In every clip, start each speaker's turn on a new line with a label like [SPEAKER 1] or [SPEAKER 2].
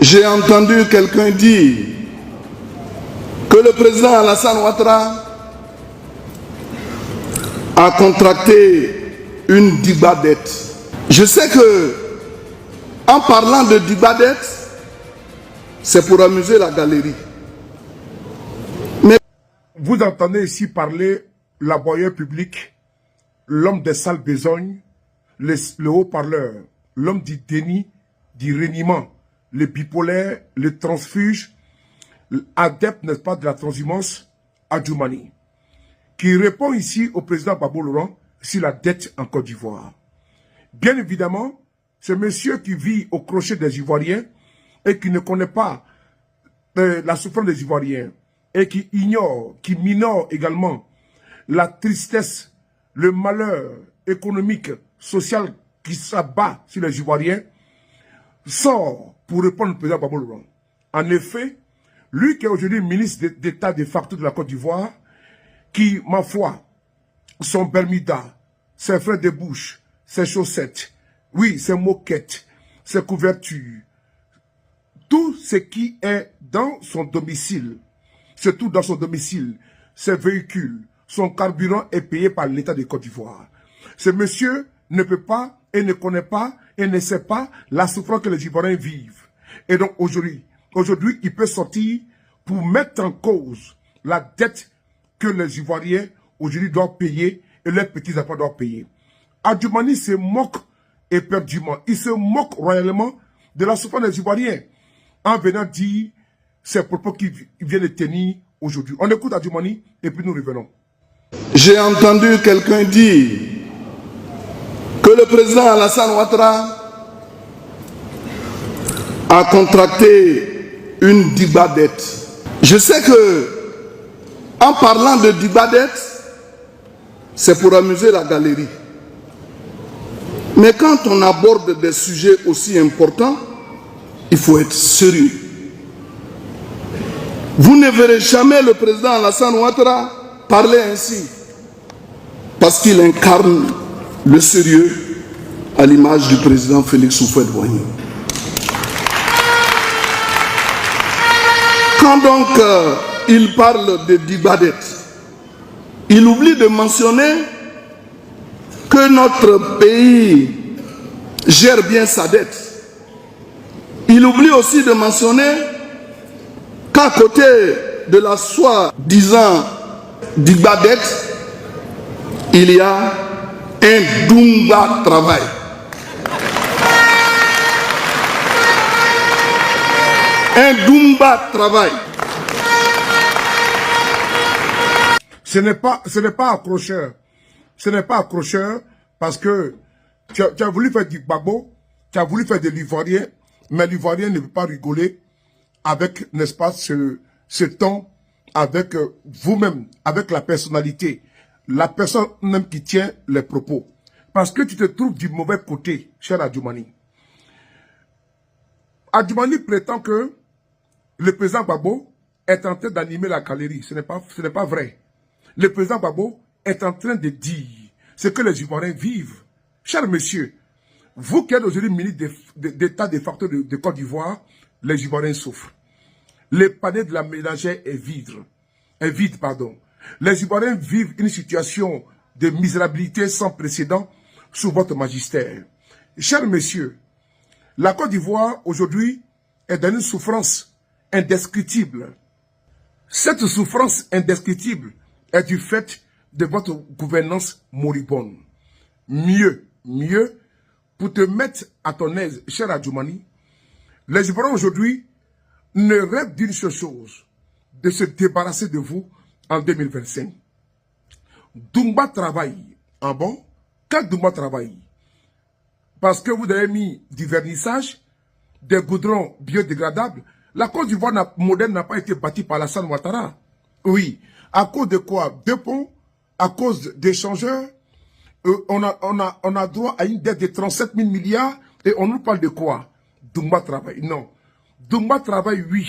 [SPEAKER 1] J'ai entendu quelqu'un dire que le président Alassane Ouattara a contracté une dibadette. Je sais que, en parlant de dibadette, c'est pour amuser la galerie. Mais
[SPEAKER 2] vous entendez ici parler l'aboyeur public, l'homme des sales besognes, le haut-parleur, l'homme du déni, du reniement, le bipolaire, le transfuge, adepte, n'est-ce pas, de la transhumance, Adjoumani, qui répond ici au président Gbagbo Laurent sur la dette en Côte d'Ivoire. Bien évidemment, ce monsieur qui vit au crochet des Ivoiriens et qui ne connaît pas la souffrance des Ivoiriens et qui ignore, qui minore également la tristesse, le malheur économique, social qui s'abat sur les Ivoiriens, sort pour répondre au président Gbagbo Laurent. En effet, lui qui est aujourd'hui ministre d'État de facto de la Côte d'Ivoire, qui, ma foi, son Bermuda, ses frais de bouche, ses chaussettes, oui, ses moquettes, ses couvertures, tout ce qui est dans son domicile, surtout dans son domicile, ses véhicules, son carburant est payé par l'État de Côte d'Ivoire. Ce monsieur ne peut pas et ne connaît pas et ne sait pas la souffrance que les Ivoiriens vivent. Et donc aujourd'hui, il peut sortir pour mettre en cause la dette que les Ivoiriens aujourd'hui doivent payer et leurs petits-enfants doivent payer. Adjoumani se moque éperdument, il se moque royalement de la souffrance des Ivoiriens en venant dire ces propos qu'il vient de tenir aujourd'hui. On écoute Adjoumani et puis nous revenons.
[SPEAKER 1] j'ai entendu quelqu'un dire que le président Alassane Ouattara a contracté une dibadette. Je sais que, en parlant de dibadette, c'est pour amuser la galerie. Mais quand on aborde des sujets aussi importants, il faut être sérieux. Vous ne verrez jamais le président Alassane Ouattara parler ainsi, parce qu'il incarne le sérieux à l'image du président Félix Houphouët-Boigny. Quand donc il parle de dibadette, il oublie de mentionner que notre pays gère bien sa dette. Il oublie aussi de mentionner qu'à côté de la soi-disant dibadette, il y a un Dumba travail. Un Dumba travail.
[SPEAKER 2] Ce n'est pas accrocheur. Ce n'est pas accrocheur parce que tu as voulu faire du Gbagbo, tu as voulu faire de l'Ivoirien, mais l'Ivoirien ne peut pas rigoler avec, n'est-ce pas, ce ton, avec vous-même, avec la personnalité, la personne même qui tient les propos. Parce que tu te trouves du mauvais côté, cher Adjoumani. Adjoumani prétend que le président Gbagbo est en train d'animer la galerie. Ce n'est pas vrai. Le président Gbagbo est en train de dire ce que les Ivoiriens vivent. Cher monsieur, vous qui êtes aujourd'hui ministre d'État de facto de Côte d'Ivoire, les Ivoiriens souffrent. Le panier de la ménagère est vide. Les Ivoiriens vivent une situation de misérabilité sans précédent sous votre magistère. Cher monsieur, la Côte d'Ivoire aujourd'hui est dans une souffrance indescriptible. Cette souffrance indescriptible est du fait de votre gouvernance moribonde. Mieux, pour te mettre à ton aise, cher Adjoumani, les Ivoiriens aujourd'hui ne rêvent d'une seule chose, de se débarrasser de vous en 2025. Dumba travaille. Ah bon? Quand Dumba travaille? Parce que vous avez mis du vernissage, des goudrons biodégradables. La Côte d'Ivoire moderne n'a pas été bâtie par Alassane Ouattara. Oui. À cause de quoi? Deux ponts, à cause d'échangeurs. On a droit à une dette de 37 000 milliards et on nous parle de quoi? Dumba travaille. Non. Dumba travaille, oui,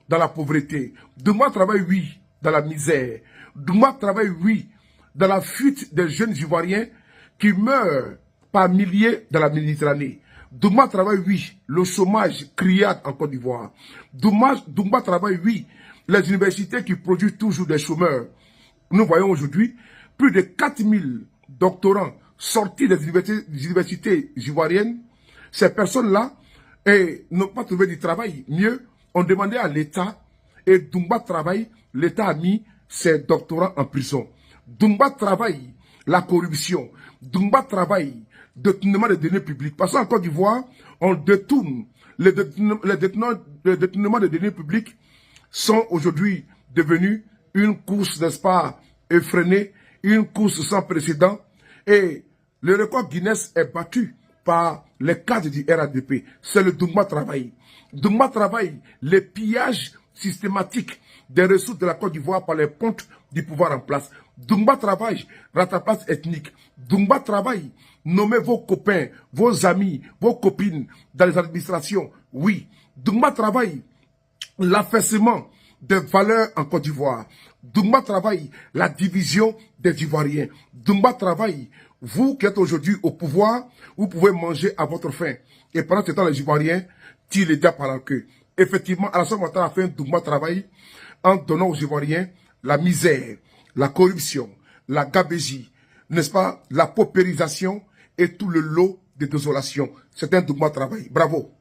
[SPEAKER 2] dans la pauvreté. Dumba travaille, oui, dans la misère. Dumba travaille, oui, dans la fuite des jeunes Ivoiriens qui meurent par milliers dans la Méditerranée. Doumba travaille, oui. Le chômage criade en Côte d'Ivoire. Doumba travaille, oui. Les universités qui produisent toujours des chômeurs. Nous voyons aujourd'hui plus de 4000 doctorants sortis des universités ivoiriennes. Ces personnes-là n'ont pas trouvé du travail. Mieux, on demandait à l'État, et Doumba travaille, l'État a mis ses doctorants en prison. Doumba travaille la corruption. Doumba travaille détournement des deniers publics. Parce qu'en Côte d'Ivoire, on détourne. Les détournements des deniers publics sont aujourd'hui devenus une course, n'est-ce pas, effrénée, une course sans précédent. Et le record Guinness est battu par les cadres du RADP. C'est le Doumba travail. Doumba travail, les pillages systématiques des ressources de la Côte d'Ivoire par les pontes du pouvoir en place. Doumba travail, rattrapage ethnique. Doumba travail, nommez vos copains, vos amis, vos copines dans les administrations. Oui. Doumba travail, l'affaissement des valeurs en Côte d'Ivoire. Doumba travaille la division des Ivoiriens. Doumba travaille, vous qui êtes aujourd'hui au pouvoir, vous pouvez manger à votre faim. Et pendant ce temps, les Ivoiriens tirent les diables par la queue. Effectivement, Alassane Ouattara a fait un Doumba travail en donnant aux Ivoiriens la misère, la corruption, la gabégie, n'est-ce pas, la paupérisation et tout le lot de désolation. C'est un Doumba travail. Bravo.